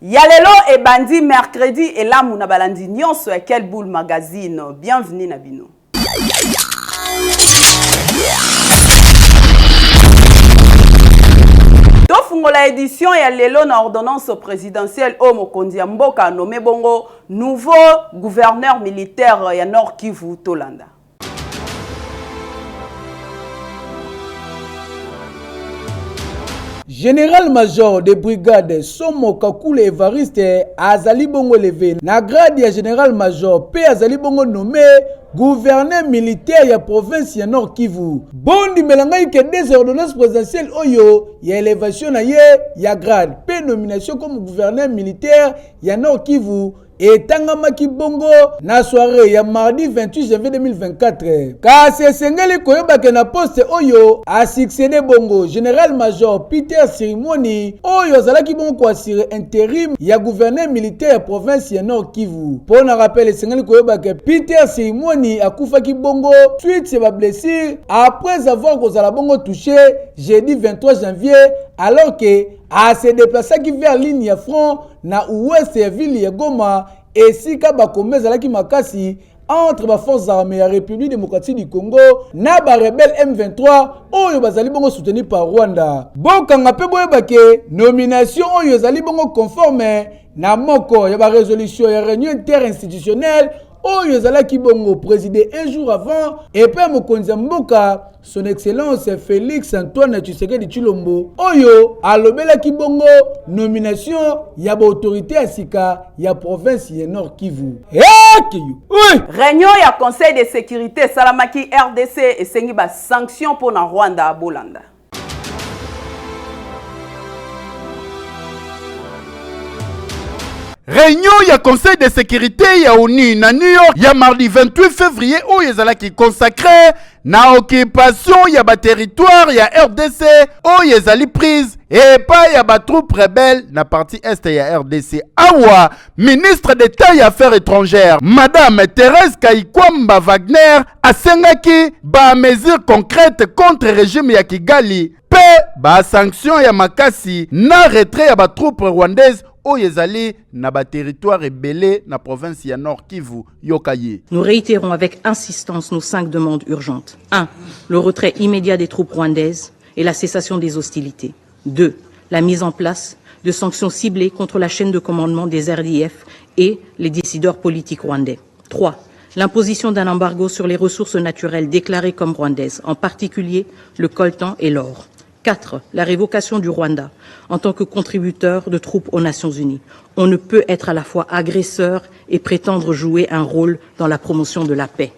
Yalelo et bandi mercredi et là muna balandi nyonso ya quel boule magazine. Bienvenue na bino. La édition ya lelo na ordonnance présidentielle au Mokonzi Mboka nommé bongo nouveau gouverneur militaire ya Nord Kivu Tolanda. Général-major de brigade Somo Kakule Evariste azali bongo levé na grade ya général-major pe azali bongo nommé gouverneur militaire ya province ya Nord Kivu. Bondi melangai ke des ordonnances présidentielles oyo ya élévation na ye ya grade pe nomination comme gouverneur militaire ya Nord Kivu et tangamaki bongo na soirée ya mardi 28 janvier 2024. Kasi sengeli koyoba ke na poste oyo a succédé bongo général-major Peter Sirimoni oyo zalaki bongo kwa sire intérim ya gouverneur militaire ya province ya Nord Kivu. Pour na rappel sengeli koyoba ke Peter Sirimoni akufaki bongo suite se ba blessure après avoir kozala bongo touché jeudi 23 janvier alors que a se déplacé vers ligne ya front na ouest ya ville ya Goma et sika bakome zalaki makasi entre ba forces armées ya République démocratique du Congo na ba rebelle M23 oyo bazali bongo soutenu par Rwanda. Bokanga pe boyeba ke nomination oyo zali bongo conforme na moko ya ba résolution ya réunion interinstitutionnelle oyo zalaki bongo présidé un jour avant et pe Mokonzi Mboka son excellence Félix Antoine Tshisekedi Tshilombo oyo alobelaki bongo nomination ya ba autorité ya sika ya province ya Nord Kivu. Oui. Réunion ya conseil de sécurité salamaki RDC et sengi ba sanction pour na Rwanda Bolanda. Réunion ya conseil de sécurité ya ONU na New York ya mardi 28 février oyo ezalaki consacré na occupation ya ba territoire ya RDC oyo ezali prise et pas ya ba troupe rebelle na partie est ya RDC. Awa ministre d'État ya affaires étrangères Madame Thérèse Kaikwamba Wagner asengaki ba mesures concrètes contre régime ya Kigali pe ba sanction ya makasi na retrait ya ba troupe rwandaise oyezali na ba territoire rebelle na province ya Nord Kivu yokaye. Nous réitérons avec insistance nos 5 demandes urgentes. 1. Le retrait immédiat des troupes rwandaises et la cessation des hostilités. 2. La mise en place de sanctions ciblées contre la chaîne de commandement des RDF et les décideurs politiques rwandais. 3. L'imposition d'un embargo sur les ressources naturelles déclarées comme rwandaises, en particulier le coltan et l'or. 4. La révocation du Rwanda en tant que contributeur de troupes aux Nations Unies. On ne peut être à la fois agresseur et prétendre jouer un rôle dans la promotion de la paix.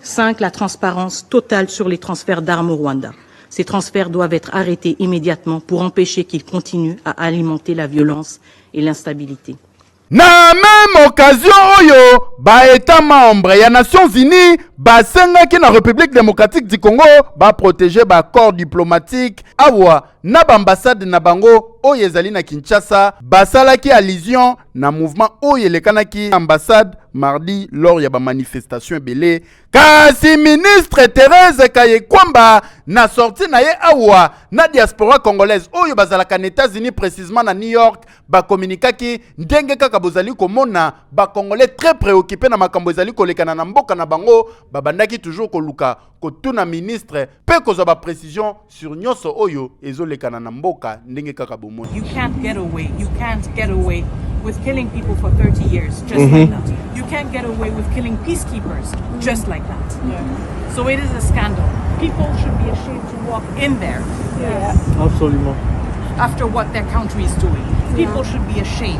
5. La transparence totale sur les transferts d'armes au Rwanda. Ces transferts doivent être arrêtés immédiatement pour empêcher qu'ils continuent à alimenter la violence et l'instabilité. Na même occasion oyo ba état membre ya Nations Unies ba sengaki na République démocratique du Congo ba protéger ba corps diplomatique awa na ba ambassade na bango oyo ezali na Kinshasa basalaki allusion na mouvement oyo elekanaki ambassade mardi lors ya ba manifestation ebele. Kasi ministre Thérèse Kaikwamba na sorti na ye awa na diaspora congolaise oyo bazalaka na États-Unis précisément na New York ba communiquaki ndenge kaka bozali komona ba congolais très préoccupés na makambo ezali kolekana na mboka na bango babandaki toujours koluka kotuna ministre pe kozwa ba précision sur nyonso oyo ezolekana na mboka ndenge kaka bomona. You can't get away with killing people for 30 years just like that. You can't get away with killing peacekeepers just like that. Yeah. So it is a scandal. People should be ashamed to walk in there. Yeah. Absolument. After what their country is doing. People should be ashamed.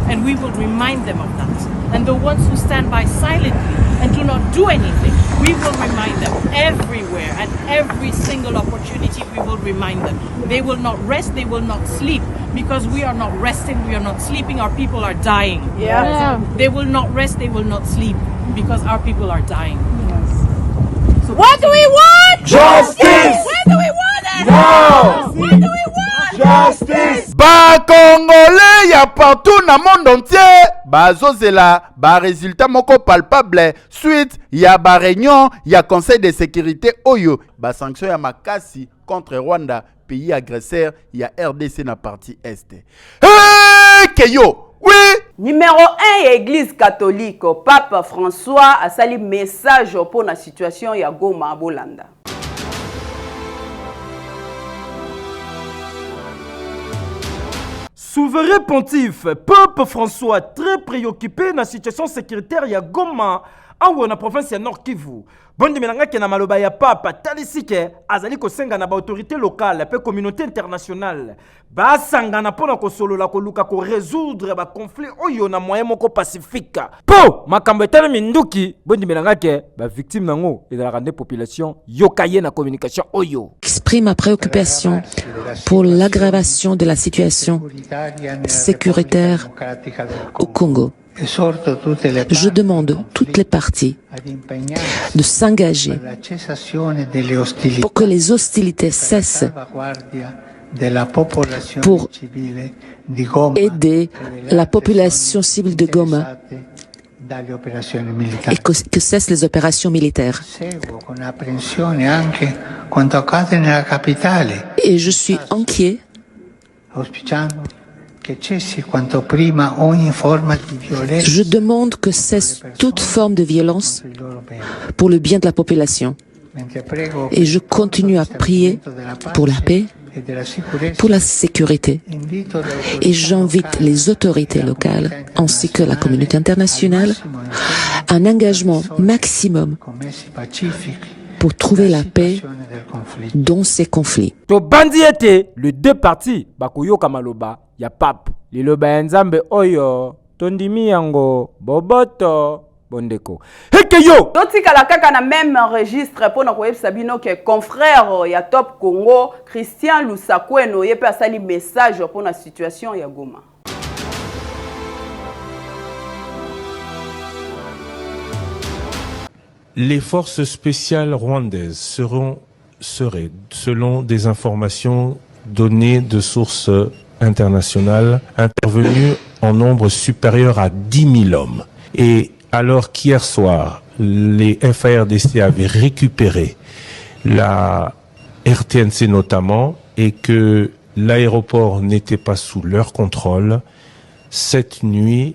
And we will remind them of that. And the ones who stand by silently and do not do anything, we will remind them everywhere. At every single opportunity, we will remind them. They will not rest, they will not sleep. Because we are not resting, we are not sleeping, our people are dying. Yeah. They will not rest, they will not sleep. Because our people are dying. Yes. So what do we want? Justice! When do we want it? Now! When do we want Justice! Ba Congolais ya pa partout dans le monde entier bazozela ba résultat moko palpable suite ya ba réunion ya conseil de sécurité oyo ba sanction ya makasi contre Rwanda, pays agresseur ya RDC na partie est. Hey Keyo, oui. Numéro 1, Église catholique, Pape François a sali message pour la situation ya Goma à Bolanda. Souverain pontife, Pape François très préoccupé de la situation sécuritaire ya Goma en la province ya Nord Kivu. Bondi melanga ke na maloba ya papa talisike azali kosenga na ba autorité locale pe communauté internationale ba sangana pona ko solola ko luka ko résoudre ba conflit oyo na moyen moko pacifique. Po makambo etale minduki bondi melanga ke ba victime nango et de la grande population yokaye na communication oyo. Exprime ma préoccupation pour l'aggravation de la situation sécuritaire au Congo. Je demande toutes les parties de s'engager pour que les hostilités cessent, pour aider la population civile de Goma et que cessent les opérations militaires. Et je suis inquiet je demande que cesse toute forme de violence pour le bien de la population. Et je continue à prier pour la paix, pour la sécurité. Et j'invite les autorités locales ainsi que la communauté internationale à un engagement maximum pour trouver la paix dans ces conflits. To bandi ete le deux parties bakoyo kamaloba ya pape liloba ya nzambe oyo tondimi yango boboto bondeko heke yo totikala kaka na même registre pour na koyebisa bino ke confrère ya Top Congo Christian Lusakweno ye pe asali message pour la situation ya Goma. Les forces spéciales rwandaises seraient, selon des informations données de sources internationales, intervenues en nombre supérieur à 10 000 hommes. Et alors qu'hier soir, les FARDC avaient récupéré la RTNC notamment, et que l'aéroport n'était pas sous leur contrôle, cette nuit,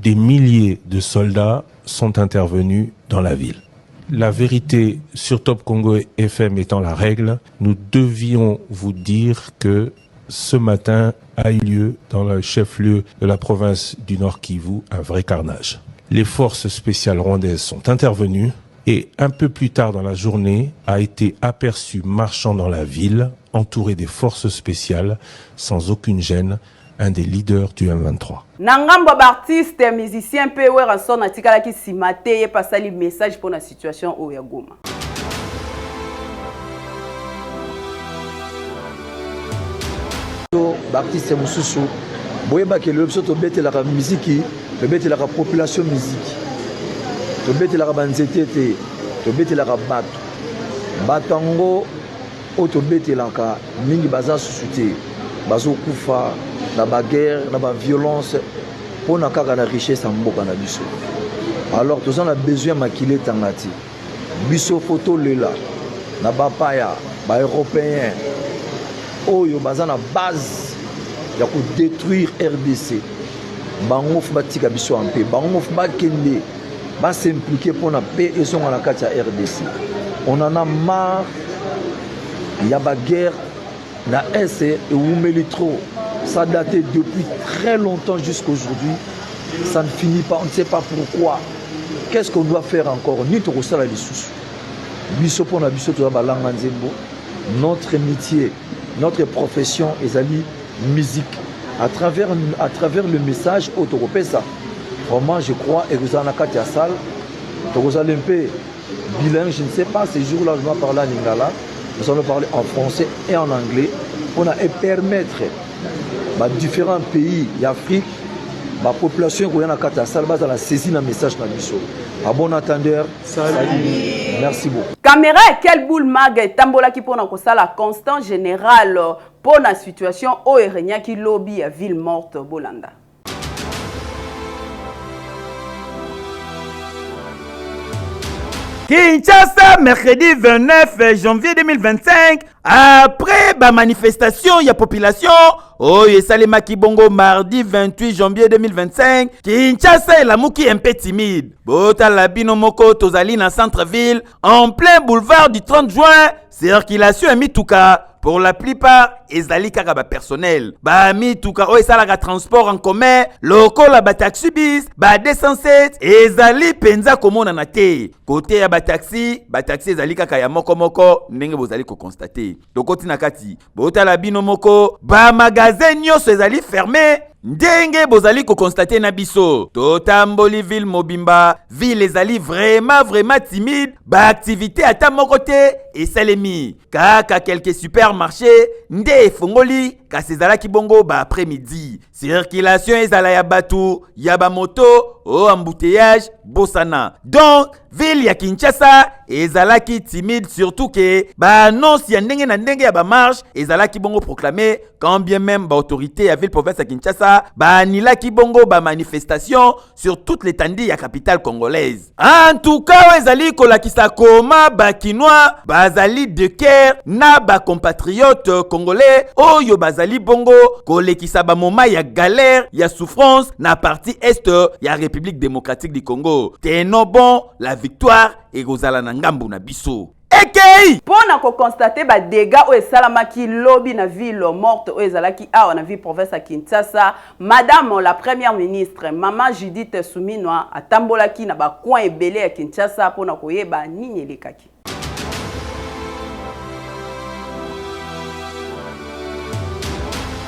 des milliers de soldats sont intervenus dans la ville. La vérité sur Top Congo FM étant la règle, nous devions vous dire que ce matin a eu lieu dans le chef-lieu de la province du Nord Kivu un vrai carnage. Les forces spéciales rwandaises sont intervenues et un peu plus tard dans la journée a été aperçu marchant dans la ville, entouré des forces spéciales, sans aucune gêne, un des leaders du M23. Nangambo artiste musicien pe weranson atikala ki simate ye pasali message pour la situation au ya Goma. Artiste mususu boyeba ke le to betela ka musique to betela ka population musique to betela ka banzete te to betela ka batango o to betela ka mingi baza susute bazo kufa na ba guerre na ba violence pour na kaka na richesse en mboka na biso. Alors tous on a besoin makile tangati biso photo lela na ba paya ba européen oyo baza na base ya ko détruire RDC bango fu batika biso en paix bango fu bakende ba s'impliquer pour na paix et son na kati ya RDC. On en a marre ya ba guerre na est et oumeli trop. Ça datait depuis très longtemps jusqu'à aujourd'hui. Ça ne finit pas, on ne sait pas pourquoi. Qu'est-ce qu'on doit faire encore? Ni to kosala lisusu. Biso pona biso to balanga nzembo. Notre métier, notre profession ezali musique. À travers le message autoropesa. Vraiment, je crois et vous en a katia salle. To kosala un peu bilingue, je ne sais pas ces jours-là je vais parler en lingala. Nous allons parler en français et en anglais pour permettre à différents pays d'Afrique, la population qui est dans la salle, a saisi le message dans le bon entendeur, salut. Merci beaucoup. Caméra, quelle boule mag tambola qui pour la constant général pour la situation où il qui lobby à ville morte Bolanda. Kinshasa, mercredi 29 janvier 2025, après la manifestation, il y a population. Oh, et Salema Kibongo, mardi 28 janvier 2025. Kinshasa est la mouki un peu timide. Bota la binomoko tozali na centre-ville, en plein boulevard du 30 juin. Circulation est mitouka. Pour la plupart, ezali kaka ba personnel. Ba mituka o esalaka transport en commun, lokola ba taxi bis, ba 207, ezali penza komona na te. Côté ya ba taxi ezali kaka ya moko ndenge bozali ko constater. Tokoti na kati, bota la bino moko, ba magasin nyonso ezali fermé. Ndenge bozali ko constater na biso. Totamboli ville mobimba, ville ezali vraiment timide, ba activité ata moko te esalemi. Kaka quelques supermarchés nde fongoli kasi ezalaki bongo ba après-midi. Circulation ezala ya batu, ya ba moto, o embouteillage bosana. Donc ville ya Kinshasa ezalaki timide, surtout que ba annonce ya ndenge na ndenge ya ba marche ezalaki bongo proclamé, quand bien même ba autorité ya ville province ya Kinshasa ba anilaki bongo ba manifestation sur toute l'étendue ya capitale congolaise. En tout cas ezali kolakisa koma ba kinois bazali de cœur na ba compatriotes congolais oyo bazali bongo kolekisa ba moma ya galère ya souffrance na partie est ya République démocratique du Congo. Teno bon la victoire et gozala na ngambu na biso. Ekei! Pona ko constater ba dégâts o esalamaki lobby na ville morte o ezalaki awa na ville province ya Kinshasa, madame la première ministre Mama Judith Suminwa atambolaki na ba coin ebele ya Kinshasa pona koyeba nini elekaki.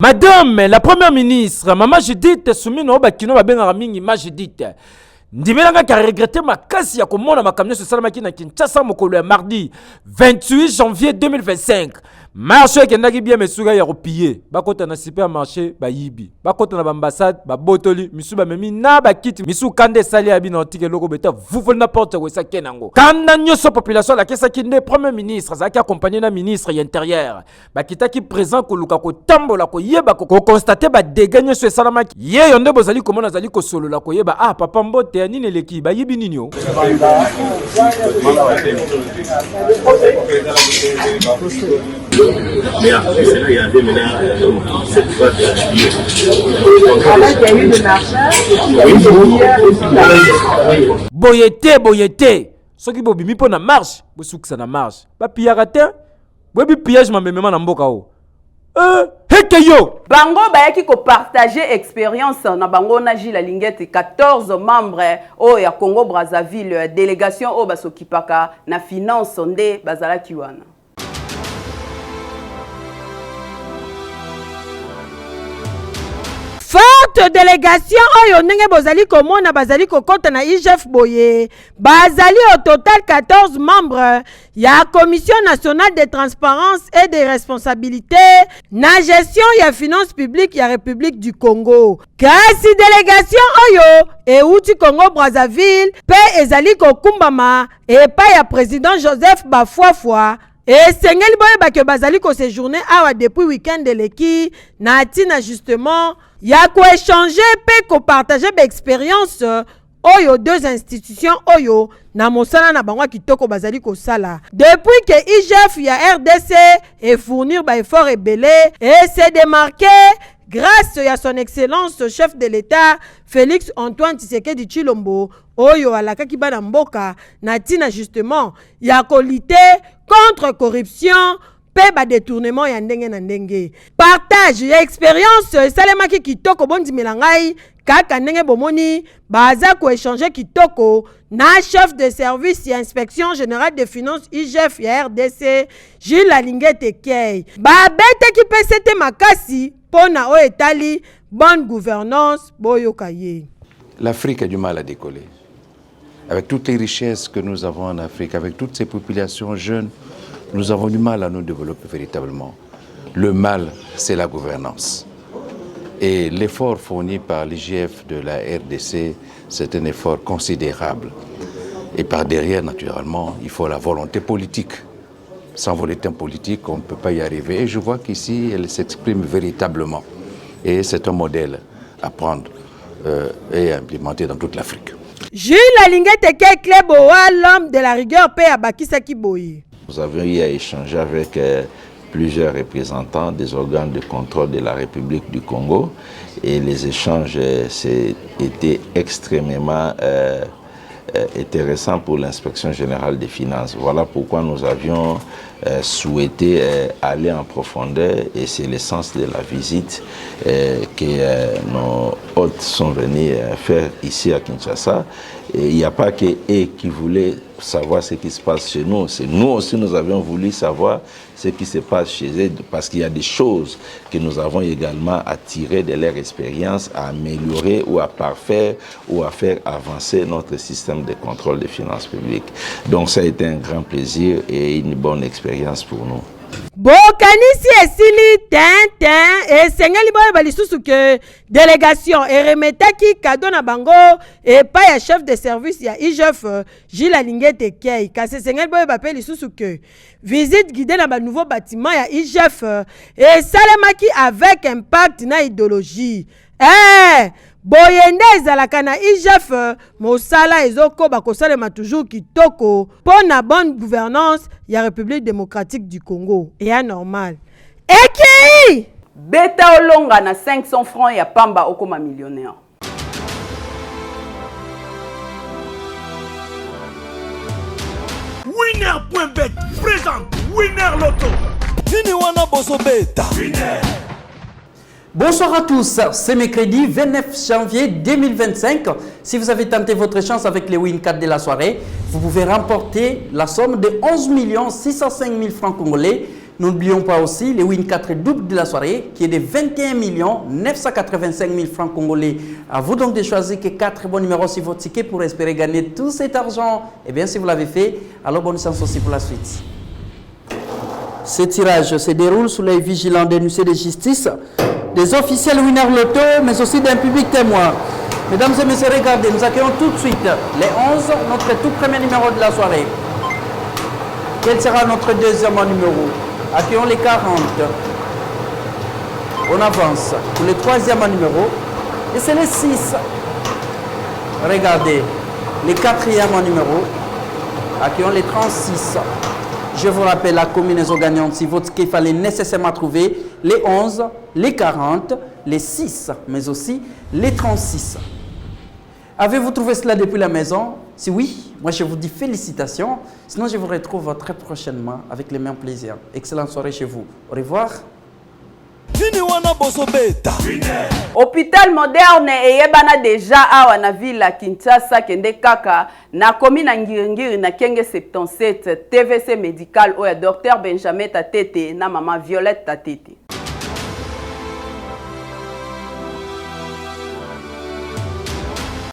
Madame la première ministre Mama Judith Suminwa bakino babengaka mingi Ma Judith ndimelanga ka regretter makasi ya komona makamyo so salamaki na Kinshasa mokolo ya mardi 28 janvier 2025. Marché kendaki bien mesuka ya kopiller bakota na supermarché bayibi bakota na ambassade babotoli misu bamemi na bakiti misu kande sali ya bino tike loko beta vufol n'importe où ça kenango kanda nyoso population la kesa kinde premier ministre zaki accompagné na ministre ya intérieur bakitaki présent ko luka ko tambola ko yeba ko constater ba dégâts nyoso esalamaki ye yonde bozali komona zali ko solola ko yeba ah papa mbote nini leki bayibi nini yo mais après cela, il y avait maintenant cette fois de boyete soki bobimi po na marche bosukisa na marche bapiyaka te boyebi pillage mamemema na mboka o hekeyo bango bayaki ko partager expérience na bango na Gilles Lingete 14 membres o ya Congo Brazzaville délégation o basokipaka na finance nde bazalaki wana. Forte délégation oyo ndenge bozali komona bazali kokota na IGF boye bazali au total 14 membres ya commission nationale de transparence et de responsabilité na gestion ya finance publique ya République du Congo. Kasi délégation oyo euti Congo Brazzaville pe ezali kokumbama epai ya président Joseph Bafuafua et sengeli boyeba ke bazali ko séjourner awa depuis week-end de leki na tina justement ya ko échanger pe ko partager ba expérience oyo deux institutions oyo na mosala na bangwa kitoko bazali ko sala depuis que IGF ya RDC et fournir ba effort ebele et se démarquer grâce à son excellence chef de l'État Félix Antoine Tshisekedi Tshilombo oyo alakaki bana mboka na tina justement ya ko lutter contre corruption pe ba détournement ya ndenge na ndenge partage ya expérience salemaki kitoko bondimela ngai kaka ndenge bomoni baza ko échanger kitoko na chef de service ya inspection générale des finances IGF ya RDC Gilles Lingete Kei ba beteki pesete makasi pona o etali bonne gouvernance boyoka ye. L'Afrique a du mal à décoller. Avec toutes les richesses que nous avons en Afrique, avec toutes ces populations jeunes, nous avons du mal à nous développer véritablement. Le mal, c'est la gouvernance. Et l'effort fourni par l'IGF de la RDC, c'est un effort considérable. Et par derrière, naturellement, il faut la volonté politique. Sans volonté politique, on ne peut pas y arriver. Et je vois qu'ici, elle s'exprime véritablement. Et c'est un modèle à prendre et à implémenter dans toute l'Afrique. Jules Alingete Kleboa, l'homme de la rigueur, paix à Bakisaki Boye. Nous avions eu à échanger avec plusieurs représentants des organes de contrôle de la République du Congo et les échanges étaient extrêmement intéressants pour l'inspection générale des finances. Voilà pourquoi nous avions souhaité aller en profondeur et c'est l'essence de la visite que nos hôtes sont venus faire ici à Kinshasa. Et il n'y a pas que eux qui voulaient savoir ce qui se passe chez nous. C'est nous aussi, nous avions voulu savoir ce qui se passe chez eux parce qu'il y a des choses que nous avons également à tirer de leur expérience, à améliorer ou à parfaire ou à faire avancer notre système de contrôle des finances publiques. Donc ça a été un grand plaisir et une bonne expérience pour nous. Bokanisi esili tintin et sengeli boye balisusu que délégation et remetaki cadeau na bango et pas ya chef de service ya IGF Gilles Alingete Kei kasi sengeli boye bape lisusu que visite guidée na ba nouveau bâtiment ya IGF et salemaki avec impact na idéologie boyende ezalaka na IGF mosala ezoko bakosalema toujours kitoko pour na bonne gouvernance ya République démocratique du Congo et ya normal eki beta olonga na 500 francs ya pamba okoma millionnaire. Winner.bet présente Winner Loto. Nini wana boso beta Winner. Bonsoir à tous, c'est mercredi 29 janvier 2025. Si vous avez tenté votre chance avec les Win 4 de la soirée, vous pouvez remporter la somme de 11 605 000 francs congolais. N'oublions pas aussi les Win 4 double de la soirée qui est de 21 985 000 francs congolais. À vous donc de choisir que 4 bons numéros sur votre ticket pour espérer gagner tout cet argent. Et bien si vous l'avez fait, alors bonne chance aussi pour la suite. Ce tirage se déroule sous l'œil vigilant des huissiers de justice, des officiels Winner Loto, mais aussi d'un public témoin. Mesdames et messieurs, regardez, nous accueillons tout de suite les 11, notre tout premier numéro de la soirée. Quel sera notre deuxième numéro? Accueillons les 40. On avance pour le troisième numéro. Et c'est le 6. Regardez, le quatrième numéro. Accueillons les 36. Je vous rappelle la combinaison gagnante si votre qu'il fallait nécessairement trouver les 11, les 40, les 6, mais aussi les 36. Avez-vous trouvé cela depuis la maison? Si oui, moi je vous dis félicitations. Sinon je vous retrouve très prochainement avec le même plaisir. Excellente soirée chez vous. Au revoir. Hôpital moderne eyebana déjà awa na ville ya Kinshasa kende kaka na komi na ngiri na kenge 77 TVC médical oya docteur Benjamin Tatete na maman Violette Tatete.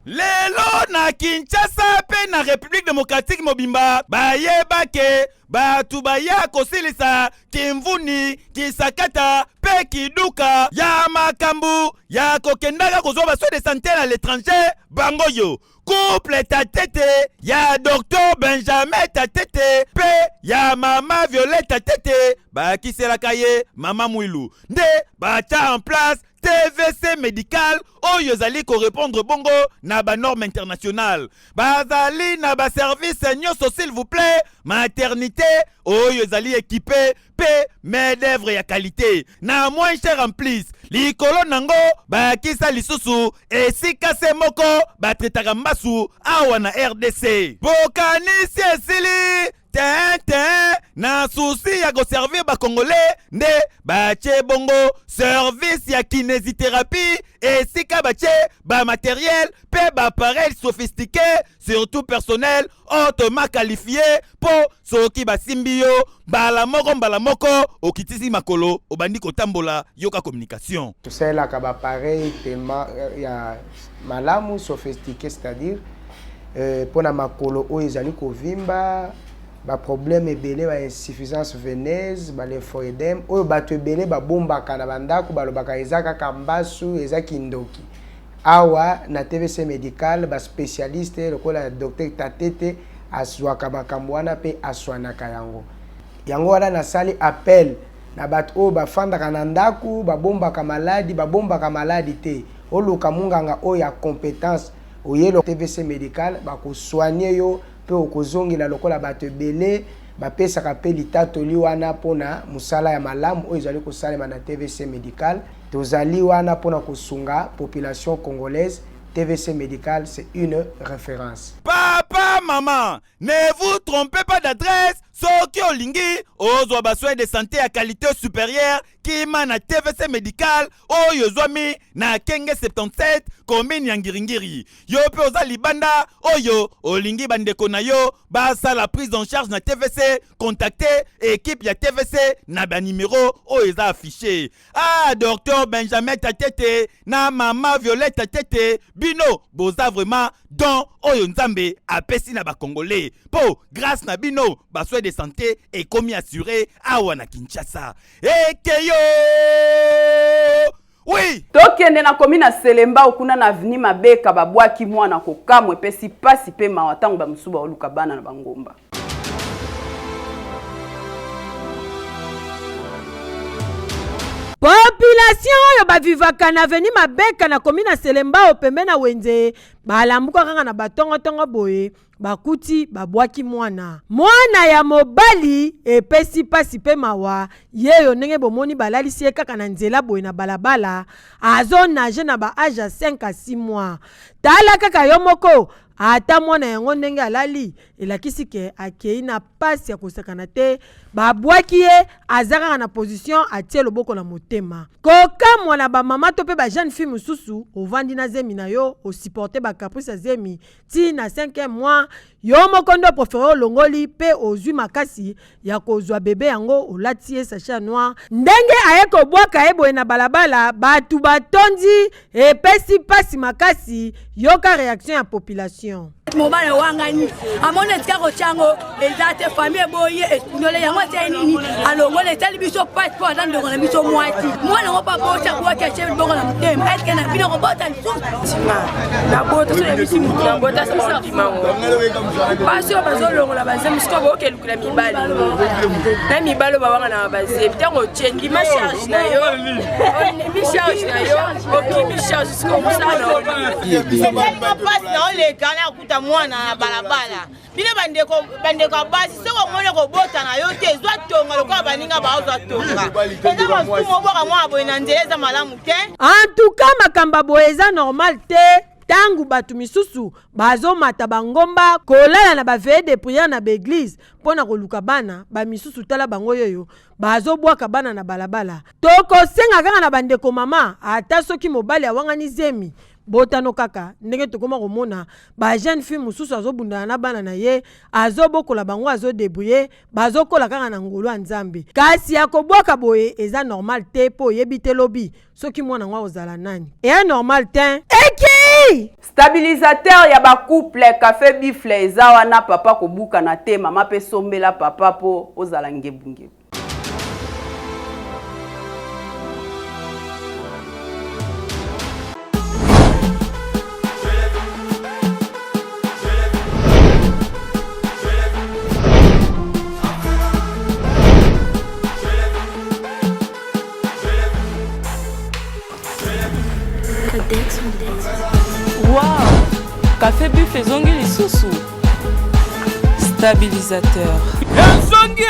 Lelo na Kinshasa pe na République démocratique mobimba bayeba ke batu baya kosilisa kimvuni kisakata pe kiduka ya makambu ya kokendaka kozwa basoins de santé à l'étranger bangoyo couple Tatete ya docteur Benjamin Tatete pe ya mama Violette Tatete bakiselaka ye mama Mwilu nde bacha en place TVC médical oyo zali ko répondre bongo na ba norme internationale bazali na ba service nyoso s'il vous plaît maternité oyo zali équipé pe main d'œuvre ya qualité na moins cher en plus likolo nango ba kisa lisusu esika se moko ba tretaka mbasu awa na RDC bokanisi esili na souci ya go servir ba congolais nde bache bongo service ya kinésithérapie et sika bache ba matériel pe ba appareil sophistiqué surtout personnel hautement qualifié pour soki ba simbio bala moko okitisi makolo obandi kotambola yoka communication tout ça là ka ba appareil tellement ya malamu sophistiqué c'est-à-dire pour na makolo o ezali ko vimba ba problème ebele ba insuffisance veineuse ba lymphoedème oyo bato ebele ba bombaka na bandako balobaka ezaka kambasu ezaki ndoki awa na TVC médical ba spécialiste lokola docteur Tatete aswaka makambo wana pe aswanaka yango wana na sali appel na bato oyo bafandaka na ndako babombaka maladi te oluka munganga oyo ya compétence oye le TVC médical bakosoigner yo pe okozongela lokola bato ebele bapesaka pe litatoli wana mpona mosala ya malamu oyo ezali kosalema na TVC médical tozali wana mpona kosunga population congolaise. TVC médical, c'est une référence. Papa, maman, ne vous trompez pas d'adresse. Soki olingi, ozwa baswe de santé à qualité supérieure, qui man na TVC médical, oyo zwami na Kenge 77, commune ya Ngiringiri. Yo pe oza libanda, oyo olingi bandeko na yo, basa la prise en charge na TVC, contactez équipe ya TVC na ba numéro oyo eza affiché. Ah, docteur Benjamin Tatete, na maman Violette Tatete, bino boza vraiment don oyo nzambe apesi na ba Congolais. Po grâce na bino baswe de santé est commis assuré awa na Kinshasa. Ekeyo! Oui! Tokende na komi na Selemba okuna na avenue Mabeka babwaki mwana kokamwe pesi pasi pe mawatango ba musuba oluka bana na bangomba. Population oyo bavivaka na avenue Mabeka na komi na Selemba opembe na wenze balambuka kanga na batongo boye bakuti babwaki mwana ya mobali epesi pasi pe mawa yeyo ndenge bomoni balalisi kaka na nzela boye na balabala azo nage na ba age 5 à 6 mois tala kaka yo moko ata mwana yango ndenge alali elakisi ke akei na pasi ya kosakana te babwaki ye azaka na position atie loboko na motema kokamwa na bamama to pe ba jeune fille mususu ovandi na zemi na yo osupporter ba caprice zemi ti na 5e mois yo moko ndo préféré olongoli pe ozwi makasi ya kozwa bebe yango olati ye sachet noir ndenge aye kobwaka eboye na balabala batu batondi epesi pasi makasi yoka réaction ya population mobile wangani amone tikako chango ezate famille boye ndole yango teni alongole tali biso passport ndongo na biso mwati mwana ngo papa cha kwa chef bongo na mtem etke na bino ko bota tima na bota so bisi mutu na bota sa timango pasio bazolongo la baze musko boke lukula mibali na mibalo babanga na baze bitango chengi ma charge na yo mi charge na yo okimi charge sko musana pass na ole kana kuta mwana na balabala bile bandeko basi soko mwana ko bota na yo te zwa tonga lokola baninga baozwa tonga eza masumo boka mwa boye na nzeleza malamu te en tout cas makamba boye eza normal te tangu batu misusu bazo mata bangomba kolala na baveye de prière na l'église pona koluka bana ba misusu tala bango yoyo bazo bwaka bana na balabala toko senga kaka na bandeko mama ata soki mobali awangani zemi botano kaka ndenge tokoma komona ba jeune fille mususu azobundana na bana na ye azobokola bango azodebrouiller bazokola kaka na ngolo ya nzambe kasi ya kobwaka boye eza normal te po yebi te lobi soki mwana ngwa ozala nani eza normal te eki stabilisateur ya ba couple café bifle eza wana papa kobuka na te mama pe sombela papa po ozala ngebunge. Wow! Café buffet zongi lisusu. Stabilisateur. Zongi!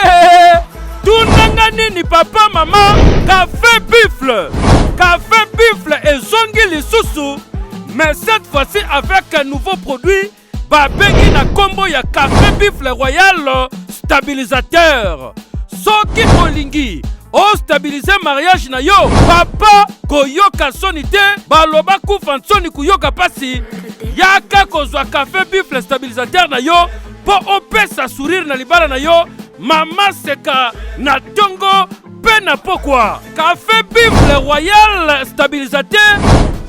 Tunanga nini papa maman? Café buffle. Café buffle et zongi lisusu. Mais cette fois-ci avec un nouveau produit. Babengi na combo ya café buffle royal stabilisateur. Soki olingi. O stabiliser mariage na yo papa koyoka soni te baloba kufa soni kuyoka pasi yaka kozwa café buffle stabilisateur na yo po opesa sourire na libala na yo mama seka na tongo pe na pokwa café buffle royal stabilisateur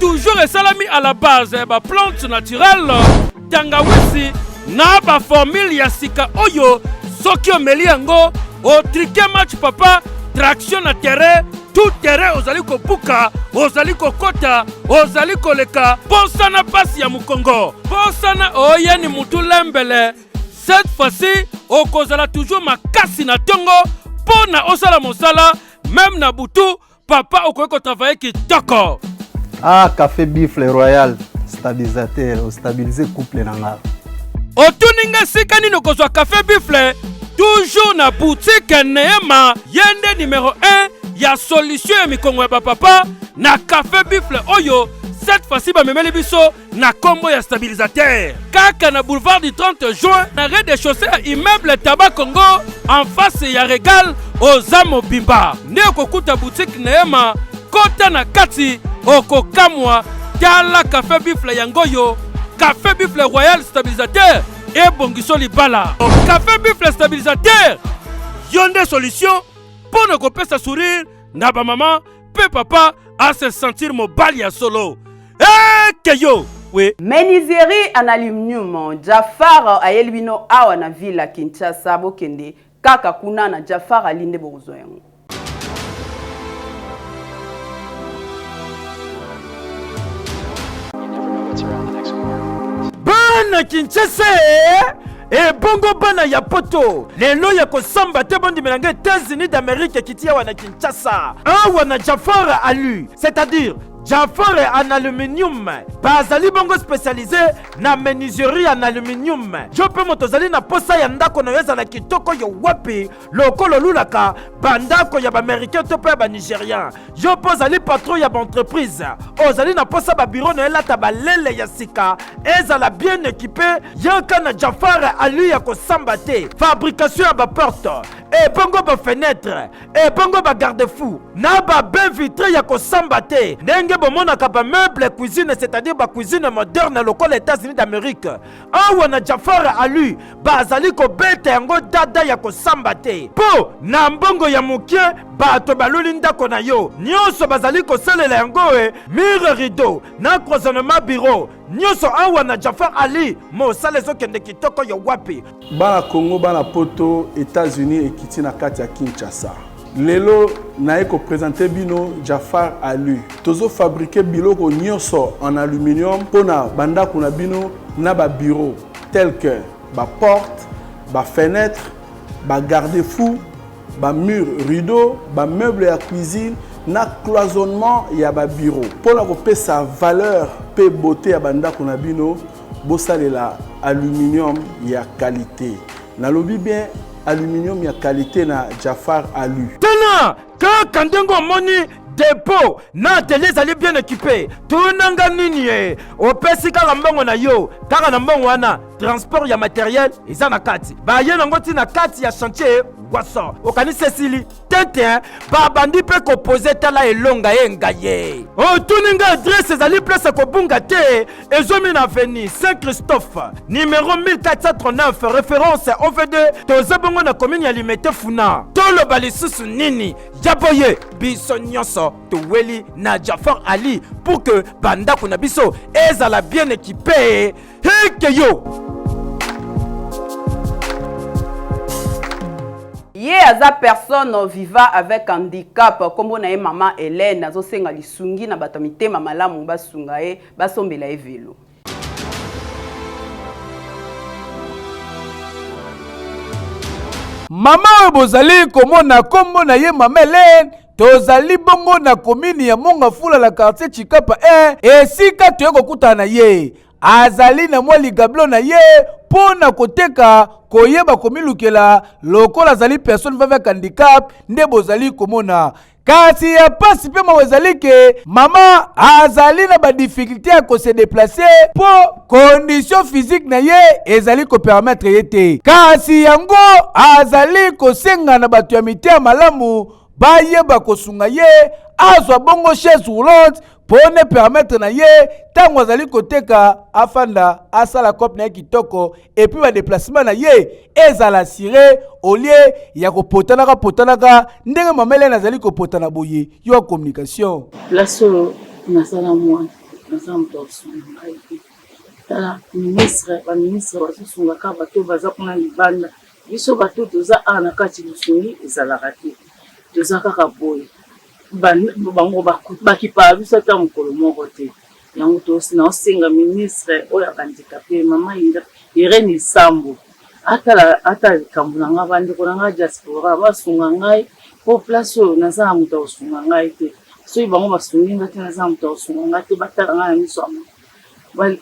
toujours esalami à la base ba plante naturelle tangawisi na ba formule ya sika oyo soki omeli yango o triquet match papa traction na terrain, tout terrain ozali kopuka, ozali kokota, ozali koleka, ponsana pasi ya mukongo, ponsana oyeni mutu lembele. Cette fois-ci, okozala toujours makasi na tongo, pona osala mosala, même na butu, papa okoyeko travailler kitoko. Ah, café buffle royal, stabilisateur, stabiliser couple nanga. Otuninga sika nino kozwa café Buffle, toujours na boutique Neema, yende numéro 1 ya solution ya mikongo ya papa na café Buffle oyo. Cette fois-ci, je vais biso na combo ya stabilisateur. Kaka na boulevard du 30 juin, na rez-de-chaussée à immeuble Tabac Congo, en face ya Régal aux Amobimba. Ne okokuta boutique Neema, kota na kati, okokamwa, tala café Buffle yangoyo, café Buffle Royal stabilisateur, et bongiso libala. Café Buffle stabilisateur, yonde solution, pour ne couper sa sourire, na ba maman, pe papa, à se sentir mobile ya solo. Keyo, oui. Menuiserie en aluminium. Jafar ayelbino awa na villa Kinshasa bokende kaka kuna na Jafar alinde bozo yango. Bana Kinshasa e bongo bana ya poto lelo ya kosamba te bondi melanga États-Unis d'Amérique kitia wana Kinshasa awa na Jafar alu, c'est-à-dire Jafar en aluminium, bazali bongo spécialisé na menuiserie en aluminium. Je peux motozali na posa ya ndako na yeza na kitoko yo wapi lokolo lulaka bandako ya ba américain to pe ba nigérien. Je pozali patron ya ba entreprise. Ozali na posa ba bureau na elata ba lele ya sika ezala bien équipé yanka na Jafar alu ya kosamba te. Fabrication ya ba porte et bongo ba fenêtre et bongo ba garde-fou na ba bain vitré ya kosamba te. Bomona kaba meuble cuisine, c'est-à-dire ba cuisine moderne local États-Unis d'Amérique. Awa na Jafar alu bazali ko bete yango dada ya ko sambate. Po na mbongo ya mukie bato baluli ndako na yo. Nyonso bazali ko salela yango mur rideau na cloisonnement bureau. Nyonso awa na Jafar ali mo sale zo kende kitoko yo wapi. Bana Congo bana poto États-Unis et kiti na kati ya Kinshasa. Lelo na eko présenter bino Jafar alu. Tozo fabriquer biloko nyonso en aluminium pona banda kuna bino na ba bureau tel que ba porte, ba fenêtre, ba garde-fou, ba mur rideau, ba meuble ya cuisine na cloisonnement ya ba bureau. Pona ko pe sa valeur pe beauté ya banda kuna bino bosalela aluminium ya qualité. Na lobi bien aluminium ya qualité na Jafar alu. Tena, quand Kandengo moni dépôt, na atelier zali bien équipé. Tunanga nini opesi kala mbongo na yo, kaka na mbongo wana transport ya matériel eza na kati. Ba ye nango ti na kati ya chantier waso. Okani Cécilie, tete ba bandi pe ko poser tala elonga yenga ye. O tuninga adresse zali place ko bunga te, ezomi na avenue Saint-Christophe, numéro 1439, référence OV2, tozabongo na commune ya Limete Funa. Tolo balisusu nini, jaboye biso nyonso toweli na Jafar Ali pour que banda kuna biso ezala bien équipé. Hekeyo. Ye aza personne vivant avec handicap comme on a maman Hélène azo senga lisungi na bato mitema malamu basunga e basombela e velo. Mama bozali komona kombo na ye mama Hélène tozali bongo na komini ya Monga Fula la quartier Chikapa esika toyeko kutana ye azali na mwa ligablo na ye pona koteka koyeba komilukela lokola azali personne avec handicap nde bozali komona kasi ya pasi pe mawezali ke mama azali na ba difficulté ya ko se déplacer po condition physique na ye ezali ko permettre yete kasi yango azali ko senga na batu ya mitia malamu bayeba kosunga ye azwa bongo chaise roulante pour ne permettre na ye tango azali koteka afanda asala cop na kitoko et puis ba déplacement na ye ezala siré au lieu ya potanaka ndenge mamele nazali kopotana boye yo communication place na sala moi na sala mtoso tala ministre basunga ka bato baza kuna libanda biso bato toza ana kati lusungi ezala rati toza kaka boye bango bakipa biso ta mokolo moko te yango tosi na osenga ministre oyo handicapé mama Irene Sambo ata likambo na nga bandeko na nga diaspora basunga ngai po place oyo naza na moto osunga ngai te soki bango basungi nga te naza na moto osunga ngai te batala ngai na miso ya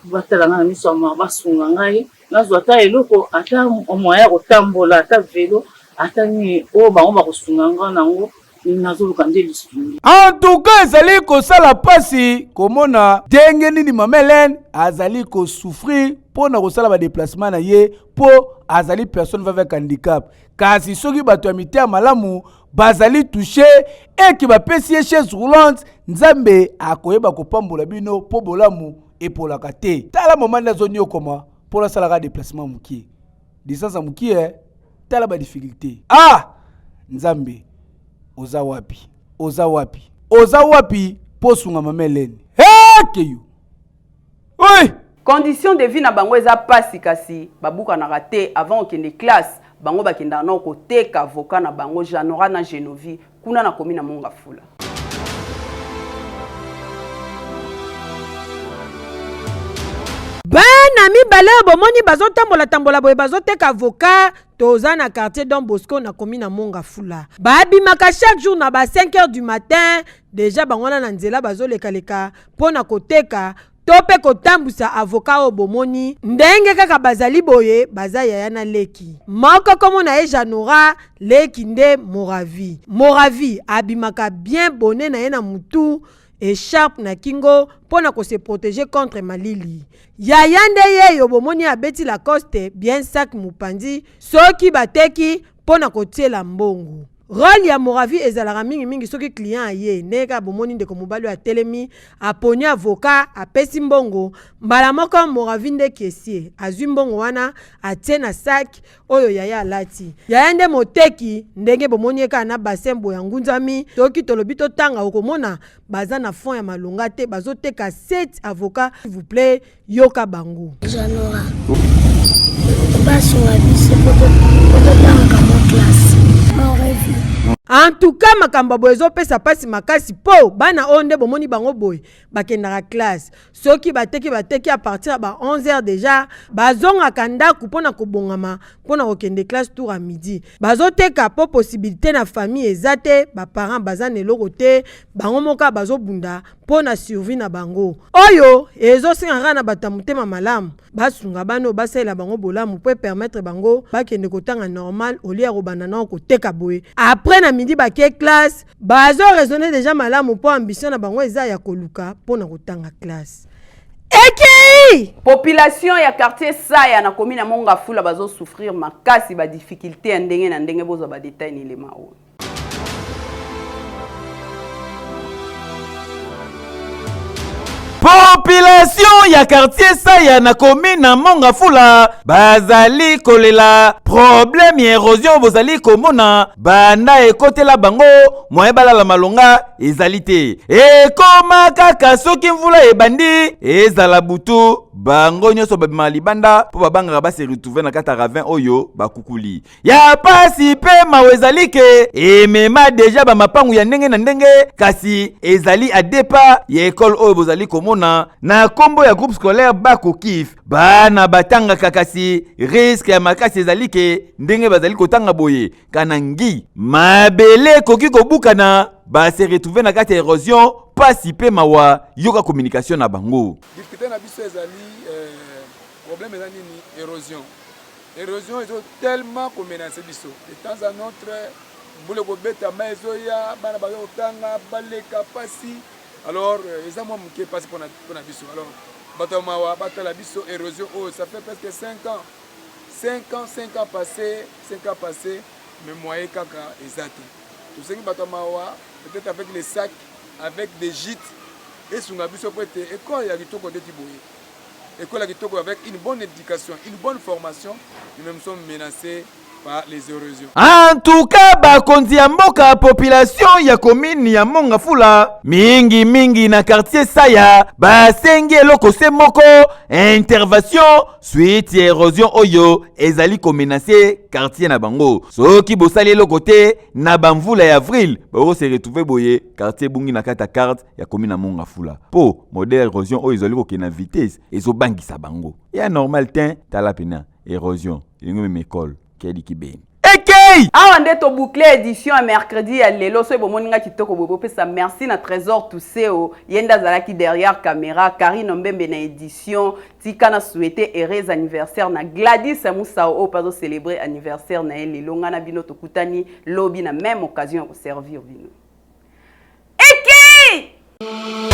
batalanga na miso ya basunga ngai nazwa ata eloko ata moyen ya kotambola ata velo ata ni oyo bango bakosunga nga nango nazoluka nde lisuni. En tout cas ezali kosala pasi komona ndenge nini mama Hélène azali kosouffrir mpona kosala badéplacement na ye mpo azali personne avec handicap kasi soki bato ya mite ya malamu bazali touché eki bapesi ye chaise roulante nzambe akoyeba kopambola bino mpo bolamu epolaka te. Tala mama nde azoniokoma mpo asalaka déplacement mokie distance ya mokie tala badifficulté. Nzambe oza wapi oza wapi posunga mama Hélène keyo. Oui, condition de vie na bango eza pasi kasi babuka na raté avant okende classe bango bakenda na koteka avocat na bango Janora na Genovi kuna na komina Mongafula. Bana mibale bomoni bazotambola boye bazoteka avocat toza na quartier Don Bosco na komina Mongafula. Babimaka chaque jour na ba 5h du matin déjà bangona na nzela bazoleka pona koteka tope kotambusa avocat o bomoni ndenge kaka bazali boye baza yaya na leki moko komo na ye Janora leki nde Moravi abimaka bien bonnet na ye na mutu écharpe na kingo pona ko se protéger contre malili. Yaya nde ye yo bomoni abeti la coste bien sac mupandi soki bateki pona ko tiela mbongo. Rôle ya Moravi ezalaka mingi soki client aye neka bomoni ndeko mobali ya telemi aponi avocat apesi mbongo mbala moko Moravi nde kesier azwi mbongo wana atie na sac oyo yaya alati. Yaya nde moteki ndenge bomoni eka na bassin boya ngunzami soki tolobi totanga okomona baza na fond ya malonga te bazoteka 7 avocat s'il vous plaît yoka bango. Janora baso wabise pototanga kama classe. En tout cas makambo boye ezopesa pasi makasi po bana onde bomoni bango boye bakendaka classe soki bateki à partir ba 11h déjà bazongaka ndaku pona kobongama pona kokende classe tour à midi bazoteka po possibilité na famille ezate ba parents bazana eloko te bango moka bazobunda pona survie na bango oyo ezosingaka na batamutema malamu basunga bano basela bango bolamu po permettre bango bakende kotanga normal au lieu ya kobanda na koteka boye après na midi baké classe bazo raisonner déjà malamu po ambition na bango eza ya koluka pona kotanga classe. Eki population ya quartier Saya na komina Mongafula bazo souffrir makasi ba difficulté ndenge na ndenge bozo ba détail ni le mao. Population ya quartier Saya na komina Mongafula bazali kolela problème ya érosion bozali komona banda ekotela bango moye balala malonga ezali te ekoma kaka soki mvula ebandi ezala butu bango nyonso babima libanda po babangaka base retrouver na kata ravin oyo bakukuli ya pasi pe mawe ezali ke emema deja bamapangu ya ndenge na ndenge kasi ezali adepa ya ekole oyo bozali komona na kombo ya groupe scolaire Bakokif bana batanga kakasi risque ya makasi ezali ke ndenge bazali kotanga boye kanangi mabele koki kobukana base retrouver na kati ya érosion pasi pe mawa yoka communication na bango. Difficulté na biso ezali problème ezali ni érosion ezo tellement menacer biso de temps à autre boule ko beta maison ya bana ba kotanga baleka pasi alors eza moi muke pasi pona biso alors bato mawa batala biso érosion oh ça fait presque 5 ans passés mais moyen kaka ezate tout ce qui bato mawa peut-être avec les sacs avec des gîtes et sunga biso prêté école ya kitoko de tiboye école ya kitoko avec une bonne éducation une bonne formation nous même sommes menacés par les érosions. En tout cas bakonzi ya mboka population ya commune ya Mongafula mingi na quartier Saya basengi eloko se moko intervention suite ya érosion oyo ezali ko menacer quartier na bango soki bosali eloko te na bamvula ya avril bako se retrouver boye quartier bungi na kata carte ya commune ya Mongafula po modèle érosion oyo ezali ko kena vitesse ezobangisa bango ya normal tin tala pena érosion lingo même école Eke hey! Awa nde to boucler édition à mercredi ya lelo so bomoninga kitoko bobo pesa merci na Trésor Tousseo yenda zalaki derrière caméra Karine Mbembe na édition tika na souhaiter heureux anniversaire na Gladys Moussao o pazo célébrer anniversaire na lelo ngana bino tokutani lobi na même occasion de servir bino. Eki!